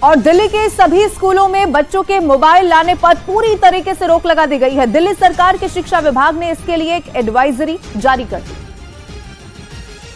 और दिल्ली के सभी स्कूलों में बच्चों के मोबाइल लाने पर पूरी तरीके से रोक लगा दी गई है। दिल्ली सरकार के शिक्षा विभाग ने इसके लिए एक एडवाइजरी जारी कर दी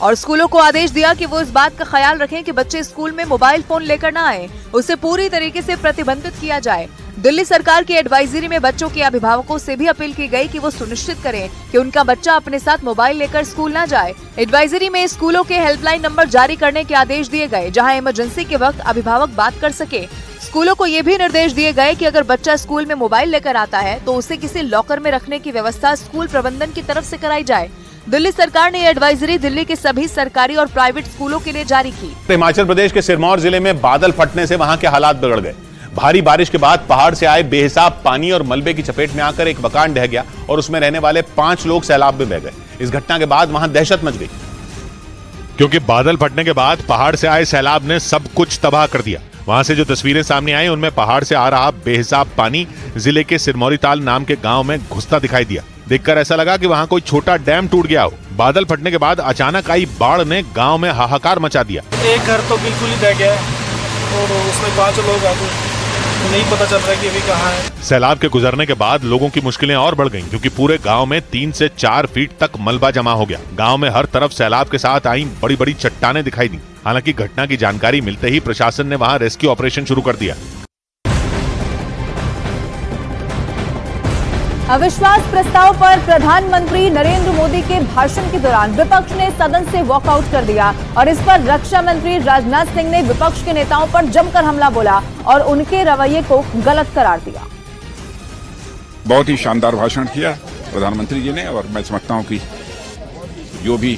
और स्कूलों को आदेश दिया कि वो इस बात का ख्याल रखें कि बच्चे स्कूल में मोबाइल फोन लेकर ना आए, उसे पूरी तरीके से प्रतिबंधित किया जाए। दिल्ली सरकार की एडवाइजरी में बच्चों के अभिभावकों से भी अपील की गई कि वो सुनिश्चित करें कि उनका बच्चा अपने साथ मोबाइल लेकर स्कूल ना जाए। एडवाइजरी में स्कूलों के हेल्पलाइन नंबर जारी करने के आदेश दिए गए, जहां इमरजेंसी के वक्त अभिभावक बात कर सके। स्कूलों को ये भी निर्देश दिए गए कि अगर बच्चा स्कूल में मोबाइल लेकर आता है तो उसे किसी लॉकर में रखने की व्यवस्था स्कूल प्रबंधन की तरफ से कराई जाए। दिल्ली सरकार ने एडवाइजरी दिल्ली के सभी सरकारी और प्राइवेट स्कूलों के लिए जारी की। हिमाचल प्रदेश के सिरमौर जिले में बादल फटने से वहां के हालात बिगड़ गए। भारी बारिश के बाद पहाड़ से आए बेहिसाब पानी और मलबे की चपेट में आकर एक मकान ढह गया और उसमें रहने वाले 5 लोग सैलाब में बह गए। इस घटना के बाद वहां दहशत मच गई, क्योंकि बादल फटने के बाद पहाड़ से आए सैलाब ने सब कुछ तबाह कर दिया। वहां से जो तस्वीरें सामने आई उनमें पहाड़ से आ रहा बेहिसाब पानी जिले के सिरमौरी ताल नाम के गांव में घुसता दिखाई दिया। देखकर ऐसा लगा कि वहां कोई छोटा डैम टूट गया हो। बादल फटने के बाद अचानक आई बाढ़ ने गांव में हाहाकार मचा दिया। एक घर तो बिल्कुल ही बह गया और उसमें 5 लोग आ गए, नहीं पता चल रहा है कि अभी कहाँ है। सैलाब के गुजरने के बाद लोगों की मुश्किलें और बढ़ गईं, क्योंकि पूरे गांव में 3 से 4 फीट तक मलबा जमा हो गया। गांव में हर तरफ सैलाब के साथ आई बड़ी बड़ी चट्टानें दिखाई दी। हालांकि घटना की जानकारी मिलते ही प्रशासन ने वहां रेस्क्यू ऑपरेशन शुरू कर दिया। अविश्वास प्रस्ताव पर प्रधानमंत्री नरेंद्र मोदी के भाषण के दौरान विपक्ष ने सदन से वॉकआउट कर दिया और इस पर रक्षा मंत्री राजनाथ सिंह ने विपक्ष के नेताओं पर जमकर हमला बोला और उनके रवैये को गलत करार दिया। बहुत ही शानदार भाषण किया प्रधानमंत्री जी ने और मैं समझता हूं कि जो भी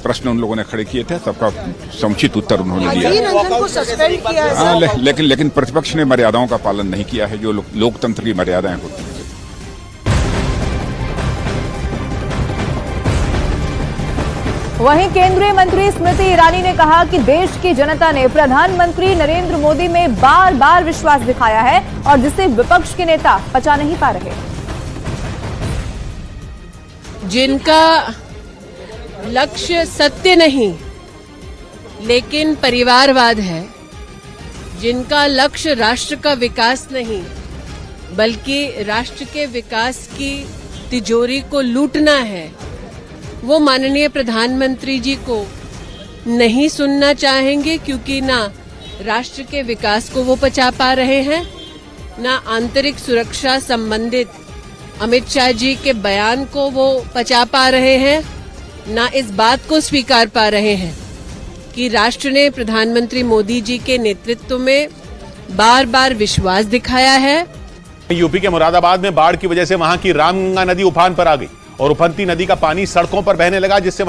प्रश्न उन लोगों ने खड़े किए थे सबका समुचित उत्तर उन्होंने दिया। लेकिन प्रतिपक्ष ने मर्यादाओं का पालन नहीं किया है, जो लोकतंत्र की मर्यादाएं होती हैं। वहीं केंद्रीय मंत्री स्मृति ईरानी ने कहा कि देश की जनता ने प्रधानमंत्री नरेंद्र मोदी में बार बार विश्वास दिखाया है और जिसे विपक्ष के नेता पचा नहीं पा रहे। जिनका लक्ष्य सत्य नहीं लेकिन परिवारवाद है, जिनका लक्ष्य राष्ट्र का विकास नहीं बल्कि राष्ट्र के विकास की तिजोरी को लूटना है, वो माननीय प्रधानमंत्री जी को नहीं सुनना चाहेंगे, क्योंकि ना राष्ट्र के विकास को वो पचा पा रहे हैं, ना आंतरिक सुरक्षा संबंधित अमित शाह जी के बयान को वो पचा पा रहे हैं, ना इस बात को स्वीकार पा रहे हैं कि राष्ट्र ने प्रधानमंत्री मोदी जी के नेतृत्व में बार बार विश्वास दिखाया है। यूपी के मुरादाबाद में बाढ़ की वजह से वहां की रामगंगा नदी उफान पर आ गई और उफनती नदी का पानी सड़कों पर बहने लगा, जिससे